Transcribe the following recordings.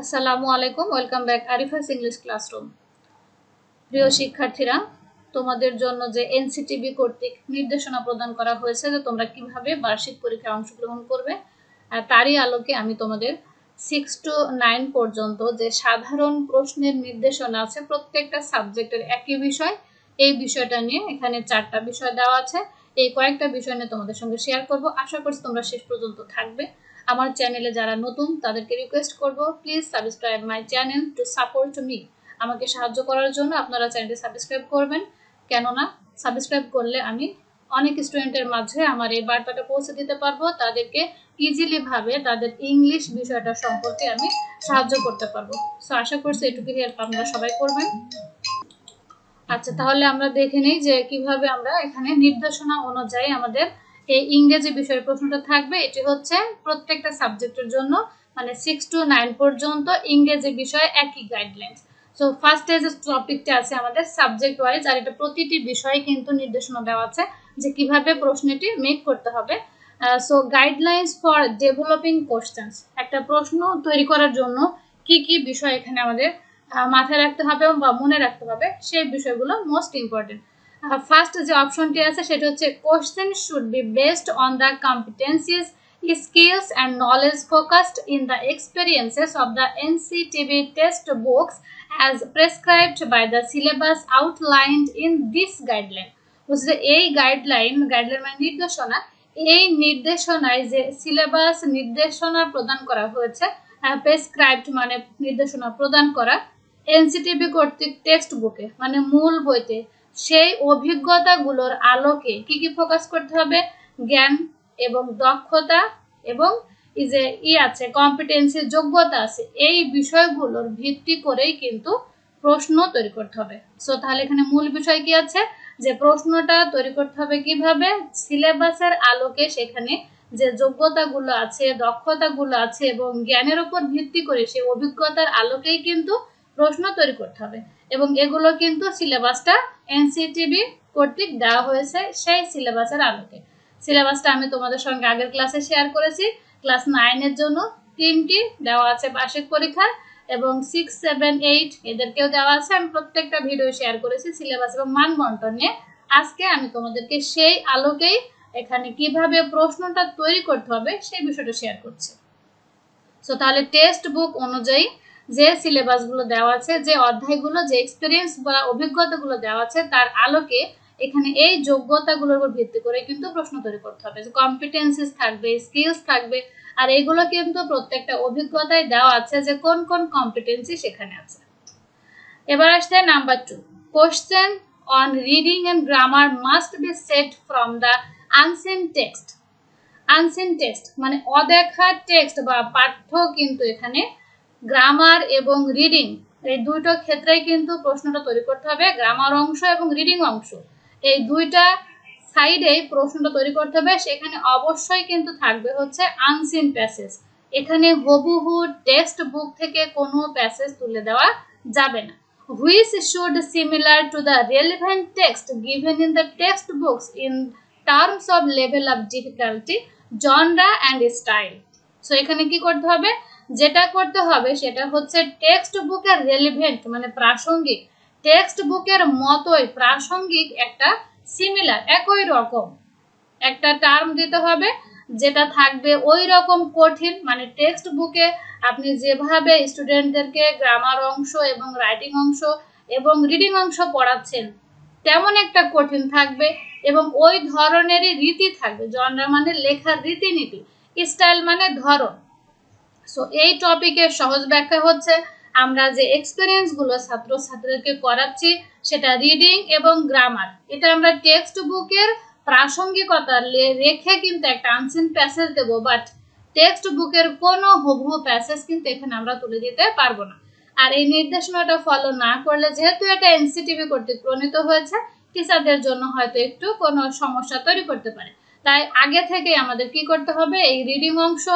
আসসালামু আলাইকুম, welcome back Arifa's English classroom. প্রিয় শিক্ষার্থীরা, তোমাদের জন্য যে এনসিটিবি কর্তৃক নির্দেশনা প্রদান করা হয়েছে যে তোমরা কিভাবে বার্ষিক পরীক্ষায় অংশগ্রহণ করবে, তারই আলোকে আমি তোমাদের 6 to 9 পর্যন্ত যে সাধারণ প্রশ্নের নির্দেশনা আছে প্রত্যেকটা সাবজেক্টের একই বিষয়, এই বিষয়টা নিয়ে এখানে 4টা বিষয় দেওয়া আছে। এই কয়েকটা বিষয় নিয়ে তোমাদের সঙ্গে শেয়ার করব। আশা করছি তোমরা শেষ পর্যন্ত থাকবে। আমার চ্যানেলে যারা নতুন তাদেরকে রিকোয়েস্ট করব, please subscribe my channel to support me. আমাকে সাহায্য করার জন্য আপনারা চ্যানেলটি সাবস্ক্রাইব করবেন, কেননা সাবস্ক্রাইব করলে আমি অনেক স্টুডেন্টের মাঝে আমার এই বার্তাটা পৌঁছে দিতে পারবো, তাদেরকে ইজিলি ভাবে তাদের ইংলিশ বিষয়টা সম্পর্কে আমি সাহায্য করতে পারবো। সো আশা করছি এটুকু হেল্প আপনারা সবাই করবেন। আচ্ছা, তাহলে আমরা দেখে নিই যে কিভাবে আমরা এখানে নির্দেশনা অনুযায়ী আমাদের এই ইংরেজি বিষয়ের প্রশ্নটা থাকবে। এটি হচ্ছে প্রত্যেকটা সাবজেক্টের জন্য, মানে 6 to 9 পর্যন্ত ইংরেজি বিষয়ে একই গাইডলাইন্স। সো ফার্স্টে যে টপিকটা আছে আমাদের সাবজেক্ট ওয়াইজ, আর এটা প্রতিটি বিষয়ে কিন্তু নির্দেশনা দেওয়া আছে যে কিভাবে প্রশ্নটি মেক করতে হবে। So guidelines for developing questions, একটা প্রশ্ন তৈরি করার জন্য কি কি বিষয় এখানে আমাদের মাথায় রাখতে হবে বা মনে রাখতে হবে, সেই বিষয়গুলো মোস্ট ইম্পর্টেন্ট। ফার্স্ট যে অপশনটি আছে সেটা হচ্ছে question should be based on the competencies, skills and knowledge focused in the experiences of the NCTB textbooks as prescribed by the syllabus outlined in this guideline. বুঝলে এই গাইডলাইন মানে নির্দেশনা, এই নির্দেশনায় যে সিলেবাস নির্দেশনা প্রদান করা হয়েছে, প্রেসক্রাইবড মানে নির্দেশনা প্রদান করা, এনসিটিবি কর্তৃক টেক্সট বুকে মানে মূল বইতে, সেই অভিজ্ঞতাগুলোর আলোকে কি কি ফোকাস করতে হবে, জ্ঞান এবং দক্ষতা এবং এই যে আছে কম্পিটেন্সি, যোগ্যতা আছে, এই বিষয়গুলোর ভিত্তি করেই কিন্তু প্রশ্ন তৈরি করতে হবে। সো তাহলে এখানে মূল বিষয় কি আছে, যে প্রশ্নটা তৈরি করতে হবে কিভাবে, সিলেবাসের আলোকে সেখানে যে যোগ্যতাগুলো আছে, দক্ষতাগুলো আছে এবং জ্ঞানের উপর ভিত্তি করে সেই অভিজ্ঞতার আলোকেই কিন্তু প্রশ্ন তৈরি করতে হবে। এবং এগুলো কিন্তু সিলেবাসটা এনসিটিবি কর্তৃক দেওয়া হয়েছে সেই সিলেবাসের আলোকে। সিলেবাসটা আমি তোমাদের সঙ্গে আগের ক্লাসে শেয়ার করেছি। ক্লাস 9 এর জন্য 3টি দেওয়া আছে বার্ষিক পরীক্ষার, এবং 6, 7, 8 এদেরকেও দেওয়া আছে। আমি প্রত্যেকটা ভিডিও শেয়ার করেছি সিলেবাস এবং মান বন্টন নিয়ে। আজকে আমি তোমাদেরকে সেই আলোকেই এখানে কিভাবে প্রশ্নটা তৈরি করতে হবে সেই বিষয়টা শেয়ার করছি। সো তাহলে টেক্সট বুক অনুযায়ী যে সিলেবাসগুলো দেওয়া আছে, যে অধ্যায়গুলো, যে এক্সপিরিয়েন্স বা অভিজ্ঞতাগুলো দেওয়া আছে, তার আলোকে এখানে এই যোগ্যতাগুলোর উপর ভিত্তি করে কিন্তু প্রশ্ন তৈরি করতে হবে। যে কম্পিটেন্সিস থাকবে, স্কিলস থাকবে, আর এগুলো কিন্তু প্রত্যেকটা অভিজ্ঞতায় দেওয়া আছে যে কোন কোন কম্পিটেন্সি সেখানে আছে। এবার আসছে number 2, question on reading and grammar must be set from the unseen text. Unseen text মানে অদেখা টেক্সট বা পাঠ্য, কিন্তু এখানে গ্রামার এবং রিডিং এই দুটো ক্ষেত্রেই কিন্তু প্রশ্নটা তৈরি করতে হবে। গ্রামার অংশ এবং রিডিং অংশ এই দুইটা সাইডেই প্রশ্নটা তৈরি করতে হবে। সেখানে অবশ্যই কিন্তু থাকবে হচ্ছে আনসিন প্যাসেজ। এখানে হুবহু টেক্সট বুক থেকে কোনো প্যাসেজ তুলে দেওয়া যাবে না। Which should similar to the relevant text given in the textbooks in terms of level of difficulty, genre and style. So এখানে কি করতে হবে, যেটা করতে হবে সেটা হচ্ছে টেক্সট বুকের রেলিভেন্ট মানে প্রাসঙ্গিক, টেক্সট বুকের মতোই প্রাসঙ্গিক একটা সিমিলার একই রকম একটা টার্ম দিতে হবে, যেটা থাকবে ওই রকম কঠিন, মানে টেক্সট বুকে আপনি যেভাবে স্টুডেন্টদেরকে গ্রামার অংশ এবং রাইটিং অংশ এবং রিডিং অংশ পড়াচ্ছেন তেমন একটা কঠিন থাকবে এবং ওই ধরনেরই রীতি থাকবে। জনরা মানে লেখার রীতিনীতি, স্টাইল মানে ধরন। সো এই টপিকের সহজ ব্যাখ্যা হচ্ছে আমরা যে এক্সপেরিয়েন্সগুলো ছাত্রছাত্রীদেরকে করাচ্ছি সেটা রিডিং এবং গ্রামার, এটা আমরা টেক্সট বুকের প্রাসঙ্গিকতা রেখে কিন্তু একটা আনসিন প্যাসেজ দেবো, বাট টেক্সট বুকের কোনো হুবহু প্যাসেজ কিন্তু এখানে আমরা তুলে দিতে পারবো না। আর এই নির্দেশনাটা ফলো না করলে, যেহেতু এটা এনসিটিবি কর্তৃক প্রণীত হয়েছে, টিচারদের জন্য হয়তো একটু কোনো সমস্যা তৈরি করতে পারে। তাই আগে থেকে আমাদের কি করতে হবে, এই রিডিং অংশ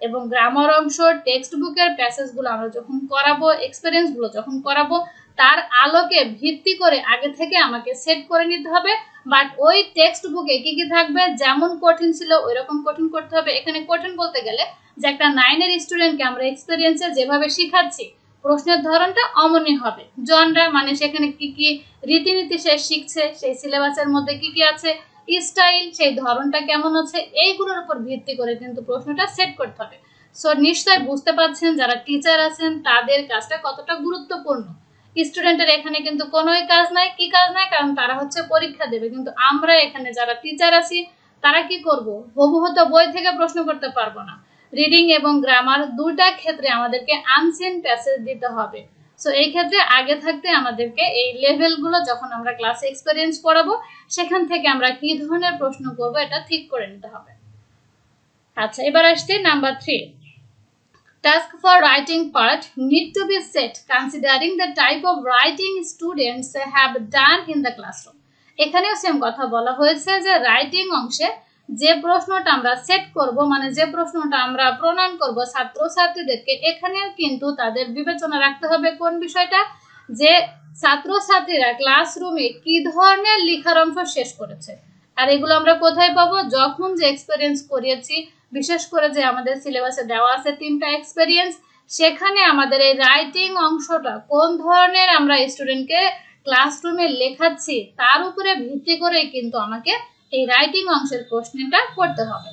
এবং গ্রামার অংশ টেক্সট বুকের প্যাসেজগুলো আমরা যখন করাবো, এক্সপেরিয়েন্সগুলো যখন করাবো, তার আলোকে ভিত্তি করে আগে থেকে আমাকে সেট করে নিতে হবে। বাট ওই টেক্সট বুকে কি কি থাকবে, যেমন কঠিন ছিল ওই রকম কঠিন করতে হবে। এখানে কঠিন বলতে গেলে যে একটা 9 এর স্টুডেন্টকে আমরা এক্সপেরিয়েন্সে যেভাবে শিখাচ্ছি প্রশ্নের ধরনটা অমনই হবে। জনরা মানে সেখানে কি কি রীতিনীতি সে শিখছে, সেই সিলেবাসের মধ্যে কি কি আছে, স্টাইল সেই ধরনটা কেমন আছে, এইগুলোর উপর ভিত্তি করে কিন্তু প্রশ্নটা সেট করতে হবে। সো নিশ্চয় বুঝতে পারছেন যারা টিচার আছেন তাদের কাজটা কতটা গুরুত্বপূর্ণ। স্টুডেন্টের এখানে কিন্তু কোনোই কাজ নাই। কি কাজ নাই? কারণ তারা হচ্ছে পরীক্ষা দেবে। কিন্তু আমরা এখানে যারা টিচার আছি তারা কি করব, হুবহু তো বই থেকে প্রশ্ন করতে পারবো না। রিডিং এবং গ্রামার দুইটা ক্ষেত্রে আমাদেরকে আনসিন প্যাসেজ দিতে হবে। সো এই ক্ষেত্রে আগে থাকতে আমাদেরকে এই লেভেলগুলো যখন আমরা ক্লাসে এক্সপেরিয়েন্স পড়াবো সেখান থেকে আমরা কি ধরনের প্রশ্ন করব এটা ঠিক করে নিতে হবে। আচ্ছা, এবার আসছে number 3। Task for writing part need to be set considering the type of writing students have done in the classroom. এখানেও সেম কথা বলা হয়েছে যে রাইটিং অংশে যে প্রশ্নটা আমরা সেট করব, মানে যে প্রশ্নটা আমরা প্রণয়ন করব ছাত্রছাত্রীদেরকে, এখানেও কিন্তু তাদের বিবেচনা রাখতে হবে কোন বিষয়টা, যে ছাত্রছাত্রীরা ক্লাসরুমে কি ধরনের লেখার অংশ শেষ করেছে। আর এগুলো আমরা কোথায় পাবো? যখন যে এক্সপেরিয়েন্স করিয়েছি, বিশেষ করে যে আমাদের সিলেবাসে দেওয়া আছে 3টা এক্সপেরিয়েন্স, সেখানে আমাদের এই রাইটিং অংশটা কোন ধরনের আমরা স্টুডেন্টকে ক্লাসরুমে লেখাচ্ছি তার উপরে ভিত্তি করে কিন্তু আমাকে এই রাইটিং অংশের প্রশ্নটা করতে হবে।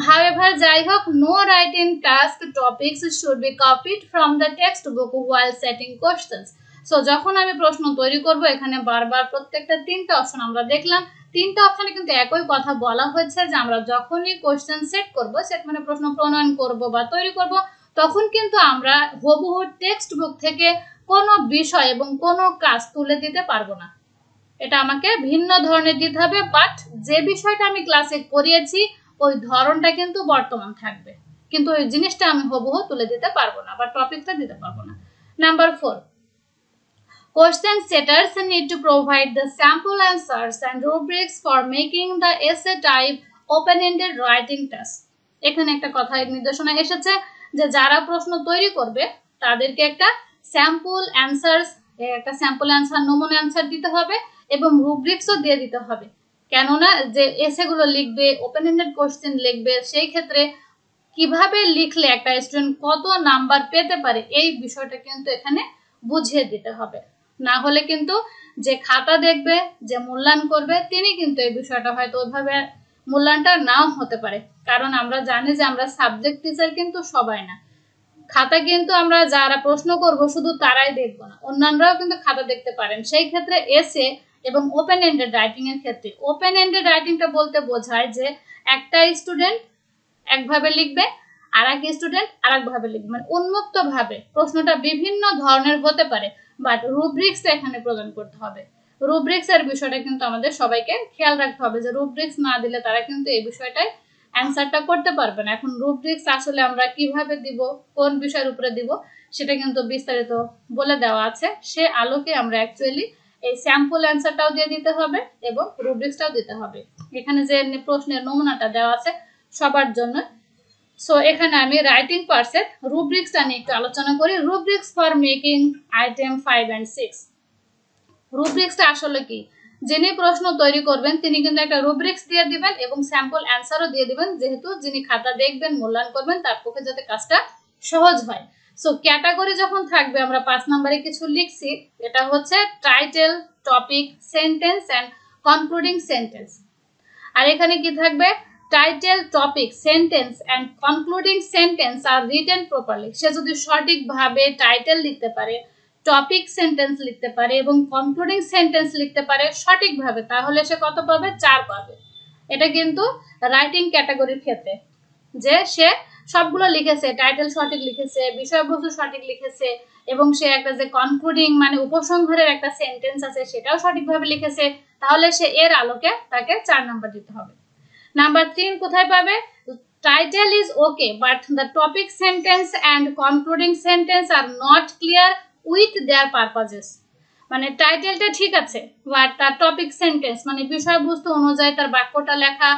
However, যাই হোক, no writing task topics should be copied from the textbook while setting questions. So যখন আমি প্রশ্ন তৈরি করব, এখানে বারবার প্রত্যেকটা 3টা অপশন আমরা দেখলাম। 3টা অপশনে কিন্তু একই কথা বলা হয়েছে যে আমরা যখনই কোশ্চেন সেট করব, সেট মানে প্রশ্ন প্রণয়ন করব বা তৈরি করব, তখন কিন্তু আমরা হুবহু টেক্সট বুক থেকে কোনো বিষয় এবং কোনো কাজ তুলে দিতে পারবো না। এটা আমাকে ভিন্ন ধরনের দিতে হবে। বাট যে বিষয়টা আমি ক্লাসে করিয়েছি ওই ধরনটা কিন্তু বর্তমান থাকবে, কিন্তু ওই জিনিসটা আমি হুবহু তুলে দিতে পারবো না বা টপিকটা দিতে পারবো না। Number 4, question setters need to provide the sample answers and rubrics for making the essay type open-ended writing task. এখানে একটা কথা নির্দেশনা এসেছে যে যারা প্রশ্ন তৈরি করবে তাদেরকে একটা স্যাম্পল অ্যান্সার্স, একটা স্যাম্পল অ্যান্সার, নমুনা অ্যান্সার দিতে হবে এবং রুব্রিক্সও দিয়ে দিতে হবে। কেননা যে এসেগুলো লিখবে, ওপেন এন্ডেড কোশ্চেন লিখবে, সেই ক্ষেত্রে কিভাবে লিখলে একটা স্টুডেন্ট কত নাম্বার পেতে পারে এই বিষয়টা কিন্তু এখানে বুঝিয়ে দিতে হবে। না হলে কিন্তু যে খাতা দেখবে, যে মূল্যায়ন করবে, তিনি কিন্তু এই বিষয়টা হয়তো ওইভাবে মূল্যায়নটা নাও হতে পারে। কারণ আমরা জানি যে আমরা সাবজেক্ট টিচার কিন্তু সবাই না। খাতা কিন্তু আমরা যারা প্রশ্ন করব শুধু তারাই দেখবো না, অন্যান্যরাও কিন্তু খাতা দেখতে পারেন। সেই ক্ষেত্রে এসে এবং ওপেন এন্ডেড রাইটিং এর ক্ষেত্রে, ওপেন এন্ডেড রাইটিংটা বলতে বোঝায় যে একটা স্টুডেন্ট একভাবে লিখবে আর এক স্টুডেন্ট আরেকভাবে লিখবে, মানে উন্মুক্ত ভাবে প্রশ্নটা বিভিন্ন ধরনের হতে পারে। বাট রুব্রিক্স এখানে প্রদান করতে হবে। রুব্রিক্স এর বিষয়টা কিন্তু আমাদের সবাইকে খেয়াল রাখতে হবে যে রুব্রিক্স না দিলে তারা কিন্তু এই বিষয়টাই অ্যান্সারটা করতে পারবে না। এখন রুব্রিক্স আসলে আমরা কিভাবে দিব, কোন বিষয়ের উপরে দিব, সেটা কিন্তু বিস্তারিত বলে দেওয়া আছে। সে আলোকে আমরা অ্যাকচুয়ালি এই স্যাম্পল অ্যান্সারটাও দিয়ে দিতে হবে এবং রুব্রিক্সটাও দিতে হবে। এখানে যে প্রশ্নের নমুনাটা দেওয়া আছে সবার জন্য। সো এখানে আমি রাইটিং পার্টসের রুব্রিক্সটা নিয়ে একটু আলোচনা করি। Rubrics for making item 5 and 6। রুব্রিক্সটা আসলে কি? যিনি প্রশ্ন তৈরি করবেন তিনি কিন্তু একটা রুব্রিক্স দিয়ে দিবেন এবং স্যাম্পল অ্যান্সারও দিয়ে দিবেন, যেহেতু যিনি খাতা দেখবেন, মূল্যায়ন করবেন, তার পক্ষে যাতে কাজটা সহজ হয়। সো ক্যাটাগরি যখন থাকবে, আমরা 5 নম্বরে কিছু লিখছি, এটা হচ্ছে title, topic, sentence and concluding sentence. আর এখানে কি থাকবে? Title, topic, sentence and concluding sentence are written properly. সে যদি সঠিকভাবে টাইটেল লিখতে পারে, টপিক সেন্টেন্স লিখতে পারে এবং কনক্লুডিং সেন্টেন্স লিখতে পারে সঠিকভাবে, তাহলে সে কত পাবে? 4 পাবে। এটা কিন্তু রাইটিং ক্যাটাগরির ক্ষেত্রে, যে সে সবগুলো লিখেছে, টাইটেল সঠিক লিখেছে, বিষয়বস্তু সঠিক লিখেছে এবং সে একটা যে কনক্লুডিং মানে উপসংহারের একটা সেন্টেন্স আছে সেটাও সঠিকভাবে লিখেছে, তাহলে সে এর আলোকে তাকে 4 নাম্বার দিতে হবে। নাম্বার 3 কোথায় পাবে? Title is okay but the topic sentence and concluding sentence are not clear with their purposes. মানে টাইটেলটা ঠিক আছে বাট তার টপিক সেন্টেন্স মানে বিষয়বস্তু অনুযায়ী তার বাক্যটা লেখা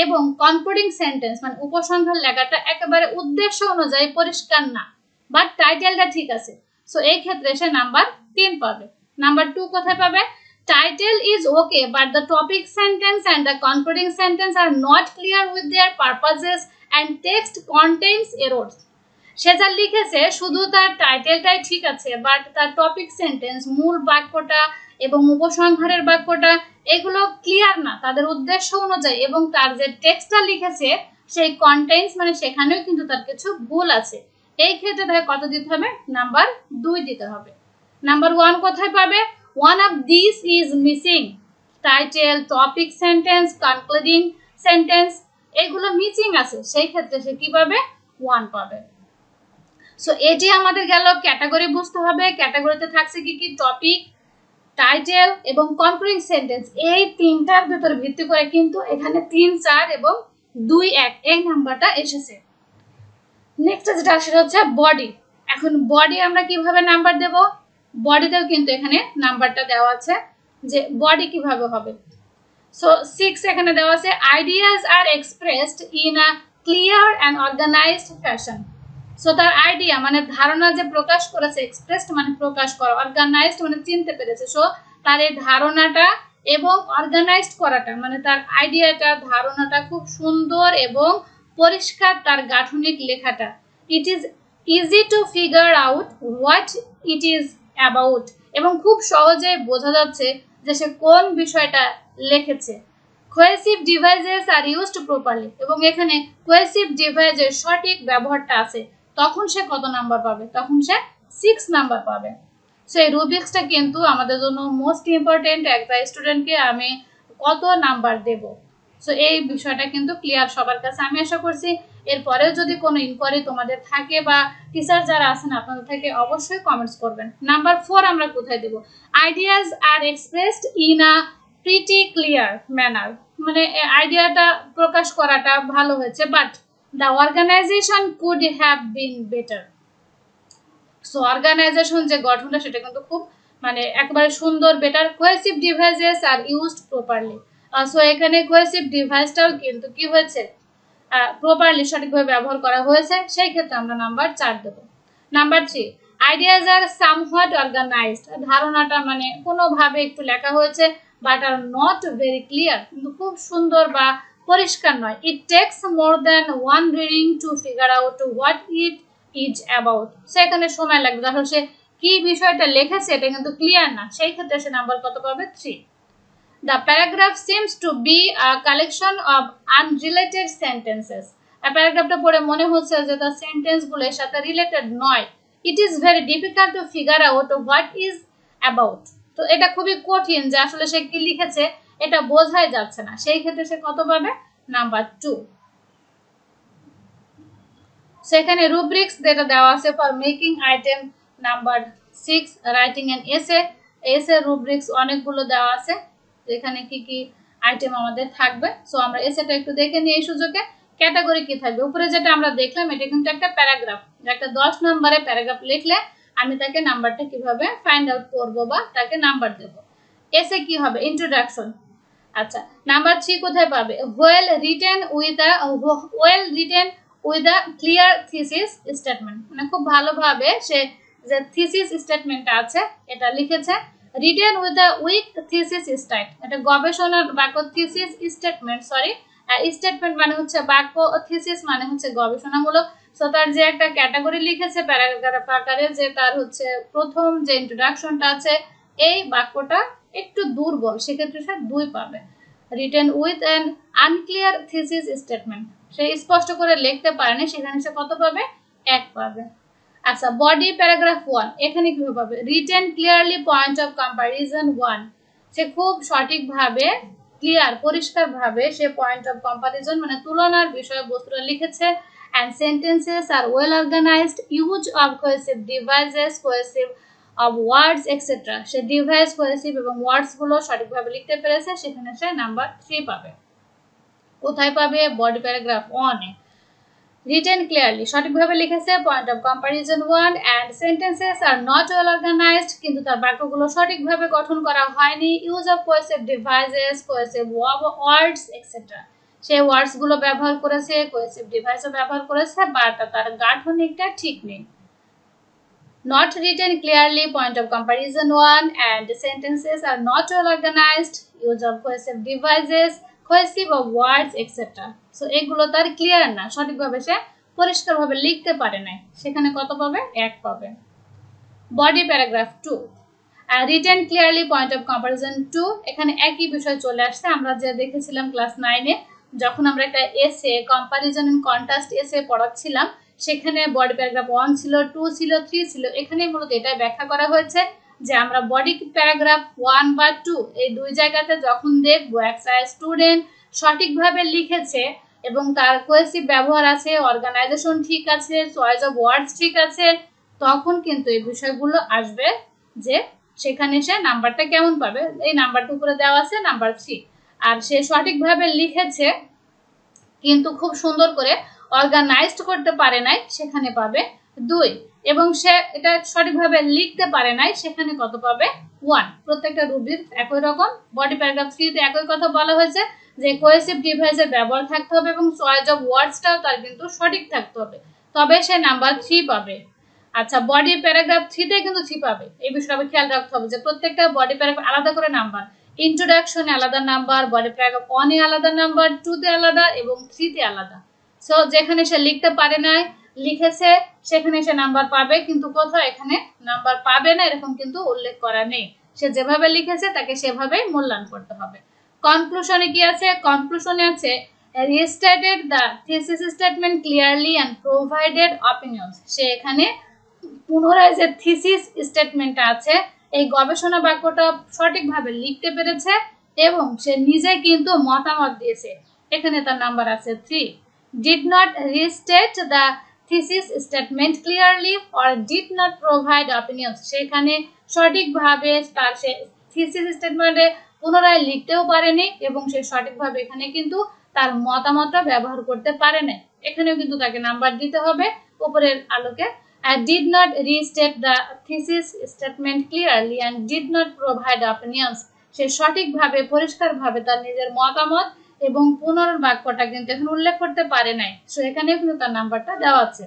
এবং কনক্লুডিং সেন্টেন্স মানে উপসংহার লেখাটা একেবারে উদ্দেশ্য অনুযায়ী পরিষ্কার না। বাট টাইটেলটা ঠিক আছে, সো এই ক্ষেত্রে সে নাম্বার 10 পাবে। নাম্বার 2 কোথায় পাবে? Title is okay, but the topic sentence and the concluding sentence are not clear with their purposes and text contains errors. সে যা লিখেছে শুধু তার টাইটেলটাই ঠিক আছে, বাট তার টপিক সেন্টেন্স, মূল বাক্যটা এবং উপসংহারের বাক্যটা এগুলো ক্লিয়ার না তাদের উদ্দেশ্য অনুযায়ী, এবং তার যে টেক্সটটা লিখেছে সেই কন্টেন্টস মানে সেখানেও কিন্তু তার কিছু ভুল আছে। এই ক্ষেত্রে তাকে কত দিতে হবে? নাম্বার 2 দিতে হবে। নাম্বার 1 কোথায় পাবে? One of these is missing. Title, topic sentence, concluding sentence এগুলো মিসিং আছে, সেই ক্ষেত্রে সে কি পাবে? 1 পাবে। সো এটি আমাদের গেল ক্যাটাগরি বুঝতে হবে। ক্যাটাগরিতে থাকছে কি কি? টপিক, টাইটেল এবং কনক্লুডিং সেন্টেন্স। এই তিনটার ভিতর ভিত্তি করে কিন্তু এখানে 3, 4 এবং 2, 1 এই নাম্বারটা এসেছে। নেক্সট যেটা সেটা হচ্ছে বডি। এখন বডি আমরা কিভাবে নাম্বার দেব? বডিতেও কিন্তু এখানে নাম্বারটা দেওয়া আছে যে বডি কিভাবে হবে। সো 6 এখানে দেওয়া আছে, ideas are expressed in a clear and organised fashion. So তার আইডিয়া মানে ধারণা যে প্রকাশ করেছে, এক্সপ্রেসড মানে প্রকাশ করা, অর্গানাইজড মানে চিনতে পেরেছে। সো তার এই ধারণাটা এবং অর্গানাইজড করাটা মানে তার আইডিয়াটা, ধারণাটা খুব সুন্দর এবং পরিষ্কার তার গাঠনিক লেখাটা। It is easy to figure out what it is about, এবং খুব সহজে বোঝা যাচ্ছে যে সে কোন বিষয়টা লিখেছে। Cohesive devices are used properly, এবং এখানে কোহেসিভ ডিভাইসের সঠিক ব্যবহারটা আছে, তখন সে কত নাম্বার পাবে? তখন সে 6 নাম্বার পাবে। সো এই রুব্রিক্সটা কিন্তু আমাদের জন্য মোস্ট ইম্পর্টেন্ট। একটা স্টুডেন্টকে আমি কত নাম্বার দেব, সো এই বিষয়টা কিন্তু ক্লিয়ার সবার কাছে আমি আশা করছি। এরপরেও যদি কোনো ইনকোয়ারি তোমাদের থাকে বা টিচার যারা আছেন আপনাদের থেকে অবশ্যই কমেন্টস করবেন। নাম্বার 4 আমরা কোথায় দেব? Ideas are expressed in a pretty clear manner, মানে আইডিয়াটা প্রকাশ করাটা ভালো হয়েছে, but the organization could have been better. So organization যে গঠনটা সেটা কিন্তু খুব মানে একেবারে সুন্দর, better. Cohesive devices are used properly. So এখানে কোহেসিভ ডিভাইসটাও কিন্তু কি হয়েছে? প্রপারলি সঠিকভাবে ব্যবহার করা হয়েছে, সেই ক্ষেত্রে আমরা নাম্বার 4 দেব। Number 3, ideas are somewhat organised. ধারণাটা মানে কোনোভাবে একটু লেখা হয়েছে, but are not very clear, কিন্তু খুব সুন্দর বা পরিষ্কার নয়। It takes more than one reading to figure out what it is about. সেখানে সময় লাগবে, ধরো সে কি বিষয়টা লিখেছে এটা কিন্তু ক্লিয়ার না, সেই ক্ষেত্রে সে নাম্বার কত পাবে? 3। The paragraph seems to be a collection of unrelated sentences. এই প্যারাগ্রাফটা পড়ে মনে হচ্ছে যে তার সেন্টেন্সগুলো এর সাথে রিলেটেড নয়। It is very difficult to figure out what is about. তো এটা খুবই কঠিন যে আসলে সে কি লিখেছে এটা বোঝাই যাচ্ছে না, সেই ক্ষেত্রে সে কত পাবে? নাম্বার 2। সেখানে রুব্রিক্স যেটা দেওয়া আছে for making item number 6, writing N এসে। এসে রুব্রিক্স অনেকগুলো দেওয়া আছে, এখানে কি কি আইটেম আমাদের থাকবে। সো আমরা এসেটা একটু দেখে নিই এই সুযোগে। ক্যাটাগরি কি থাকবে? উপরে যেটা আমরা দেখলাম এটা কিন্তু একটা প্যারাগ্রাফ, একটা 10 নম্বরের প্যারাগ্রাফ লিখলে আমি তাকে নাম্বারটা কিভাবে ফাইন্ড আউট করব বা তাকে নাম্বার দেব। এসে কি হবে? ইন্ট্রোডাকশন। আচ্ছা, নাম্বার 3 কোথায় পাবে? Well written with a clear thesis statement, মানে খুব ভালোভাবে সে যে থিসিস স্টেটমেন্টটা আছে এটা লিখেছে। Written with a weak thesis style, এটা গবেষণার বাক্য। থিসিস স্টেটমেন্ট, সরি স্টেটমেন্ট মানে হচ্ছে বাক্য, থিসিস মানে হচ্ছে গবেষণামূলক। সো তার যে একটা ক্যাটাগরি লিখেছে প্যারাগ্রাফ আকারে, যে তার হচ্ছে প্রথম যে ইন্ট্রোডাকশনটা আছে এই বাক্যটা একটু দুর্বল, সেক্ষেত্রে সে 2 পাবে। Written with an unclear thesis statement, সে স্পষ্ট করে লিখতে পারেনি, সেখানে সে কত পাবে? 1 পাবে। আচ্ছা, বডি প্যারাগ্রাফ 1 এখানে কিভাবে পাবে? Written clearly point of comparison 1, সে খুব সঠিকভাবে ক্লিয়ার পরিষ্কারভাবে সে পয়েন্ট অফ কম্পারিজন মানে তুলনার বিষয়বস্তুটা লিখেছে। and sentences are well organized, use of cohesive devices, cohesive of words etc. Say device, cohesive এবং ওয়ার্ডস গুলো সঠিকভাবে লিখতে পেরেছে, সেখানে সে নাম্বার 3 পাবে। কোথায় পাবে? বডি প্যারাগ্রাফ 1 এ। রিটেন ক্লিয়ারলি সঠিকভাবে লিখেছে, point of comparison 1, and sentences are not well organized, কিন্তু তার বাক্যগুলো সঠিকভাবে গঠন করা হয়নি। Use of cohesive devices, cohesive words etcetera, সে ওয়ার্ডস গুলো ব্যবহার করেছে, কোহেসিভ ডিভাইসও ব্যবহার করেছে, বাট তার গাঠনিকটা ঠিক নেই। Not written clearly, point of comparison 1, and sentences are not well organized, use of cohesive devices, cohesive of words, etc. So এগুলো তার ক্লিয়ার না, সঠিকভাবে সে পরিষ্কারভাবে লিখতে পারে নাই, সেখানে কত পাবে? 1 পাবে। Body paragraph 2, written clearly, point of comparison 2, এখানে একই বিষয় চলে আসছে আমরা যে দেখেছিলাম ক্লাস 9 এ যখন আমরা একটা এসে কম্পারিজন এন্ড কন্ট্রাস্ট এসে পড়াচ্ছিলাম, সেখানে বডি প্যারাগ্রাফ 1 ছিল, 2 ছিল, 3 ছিল। এখানে মূলত এটা ব্যাখ্যা করা হয়েছে যে আমরা বডি প্যারাগ্রাফ 1 বা 2 এই দুই জায়গাতে যখন দেখব একটা স্টুডেন্ট সঠিকভাবে লিখেছে এবং তার কোহেসিভ ব্যবহার আছে, অর্গানাইজেশন ঠিক আছে, চয়েস অফ ওয়ার্ডস ঠিক আছে, তখন কিন্তু এই বিষয়গুলো আসবে যে সেখানে সে নাম্বারটা কেমন পাবে। এই নাম্বারটা উপরে দেওয়া আছে নাম্বার 3। আর সে সঠিকভাবে লিখেছে কিন্তু খুব সুন্দর করে অর্গানাইজড করতে পারে নাই, সেখানে পাবে 2। এবং সে এটা সঠিকভাবে লিখতে পারে নাই, সেখানে কত পাবে? 1। প্রত্যেকটা রুব্রিক একই রকম। বডি প্যারাগ্রাফ 3 তে একই কথা বলা হয়েছে যে কোহেসিভ ডিভাইসের ব্যবহার থাকতে হবে এবং চয়েস অফ ওয়ার্ডসটাও তার কিন্তু সঠিক থাকতে হবে, তবে সে নাম্বার 3 পাবে। আচ্ছা, বডি প্যারাগ্রাফ 3 তে কিন্তু 3 পাবে। এই বিষয়টা খেয়াল রাখতে হবে যে প্রত্যেকটা বডি প্যারাগ্রাফ আলাদা করে নাম্বার, ইন্ট্রোডাকশনে আলাদা নাম্বার, বডি প্যারাগ্রাফ 1 এ আলাদা নাম্বার, 2 তে আলাদা এবং 3 তে আলাদা। সো যেখানে সে লিখতে পারে নাই, লিখেছে, সেখানে সে নাম্বার পাবে, কিন্তু কোথাও এখানে নাম্বার পাবে না এরকম কিন্তু উল্লেখ করা নেই। সে যেভাবে লিখেছে তাকে সেভাবেই মূল্যায়ন করতে হবে। কনক্লুশনে কি আছে? কনক্লুশনে আছে restated the thesis statement clearly and provided opinions. সে এখানে পুনরায় যে থিসিস স্টেটমেন্টটা আছে এই গবেষণা বাক্যটা সঠিকভাবে লিখতে পেরেছে এবং সে নিজে কিন্তু মতামত দিয়েছে, এখানে তার নাম্বার আছে 3। did not restate the thesis statement clearly or did not provide opinions, সেখানে সঠিকভাবে তার সে থিসিস স্টেটমেন্টে পুনরায় লিখতেও পারেনি এবং সে সঠিকভাবে এখানে কিন্তু তার মতামতটা ব্যবহার করতে পারে না, এখানেও কিন্তু তাকে নাম্বার দিতে হবে উপরের আলোকে। did not restate the thesis statement clearly and did not provide opinions, সে সঠিকভাবে পরিষ্কারভাবে তার নিজের মতামত এবং পুনর্বাক্যটা কিন্তু এখানে উল্লেখ করতে পারে নাই, সো এখানে কিন্তু তার নাম্বারটা দেওয়া আছে।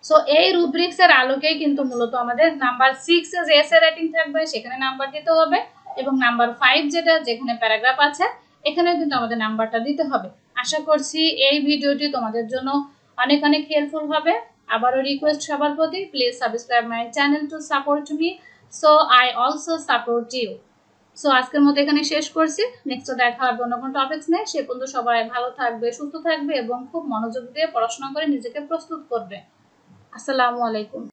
সো এই রুব্রিক্স এর আলোকেই কিন্তু মূলত আমাদের নাম্বার 6 এ যে এসে রেটিং থাকবে সেখানে নাম্বার দিতে হবে এবং নাম্বার 5 যেখানে প্যারাগ্রাফ আছে এখানে কিন্তু আমাদের নাম্বারটা দিতে হবে। আশা করছি এই ভিডিওটি তোমাদের জন্য অনেক অনেক হেল্পফুল হবে। আবারও রিকোয়েস্ট সবার প্রতি, please subscribe my channel to support me, so I also support you. So আজকের মতো এখানে শেষ করছি, নেক্সট দেখা হবে অন্য কোনো টপিকস নিয়ে। সে পর্যন্ত সবাই ভালো থাকবে, সুস্থ থাকবে এবং খুব মনোযোগ দিয়ে পড়াশোনা করে নিজেকে প্রস্তুত করবে। আসসালামু আলাইকুম।